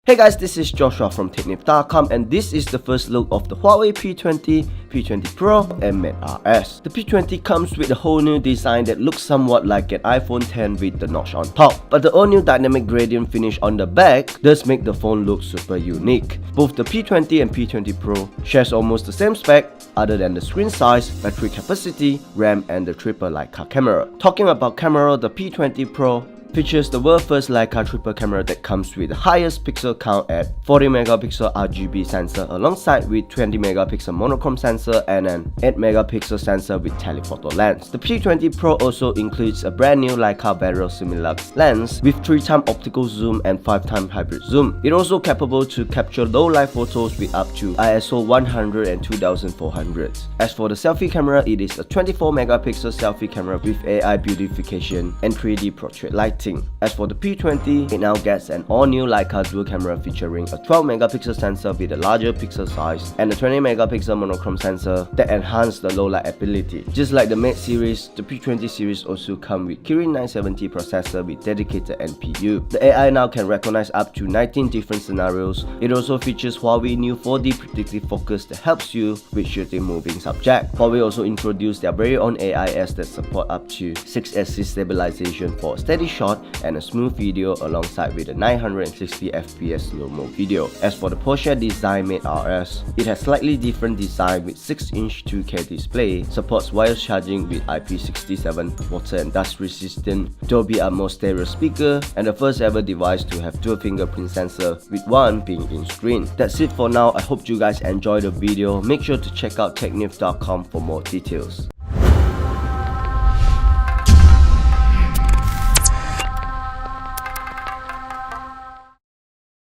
Hey guys, this is Joshua from technip.com and this is the first look of the Huawei P20, P20 Pro and Mate RS. The P20 comes with a whole new design that looks somewhat like an iPhone X with the notch on top, but the all-new dynamic gradient finish on the back does make the phone look super unique. Both the P20 and P20 Pro shares almost the same spec other than the screen size, battery capacity, RAM and the triple Leica camera. Talking about camera, the P20 Pro features the world's first Leica triple camera that comes with the highest pixel count at 40 megapixel RGB sensor alongside with 20 megapixel monochrome sensor and an 8 megapixel sensor with telephoto lens. The P20 Pro also includes a brand new Leica Barrel Similux lens with 3x optical zoom and 5x hybrid zoom. It also capable to capture low light photos with up to ISO 100 and 2400. As for the selfie camera, it is a 24 megapixel selfie camera with AI beautification and 3D portrait lighting. As for the P20, it now gets an all-new Leica dual camera featuring a 12 megapixel sensor with a larger pixel size and a 20 megapixel monochrome sensor that enhance the low light ability. Just like the Mate series, the P20 series also come with Kirin 970 processor with dedicated NPU. The AI now can recognize up to 19 different scenarios. It also features Huawei new 4D predictive focus that helps you with shooting moving subject. Huawei also introduced their very own AIS that support up to 6-axis stabilization for a steady shot and a smooth video alongside with a 960 fps slow-mo video. As for the Porsche design Mate RS, it has slightly different design with 6-inch 2K display, supports wireless charging with IP67 water and dust resistant Dolby Atmos stereo speaker, and the first ever device to have dual fingerprint sensor with one being in screen. That's it for now. I hope you guys enjoyed the video. Make sure to check out technip.com for more details.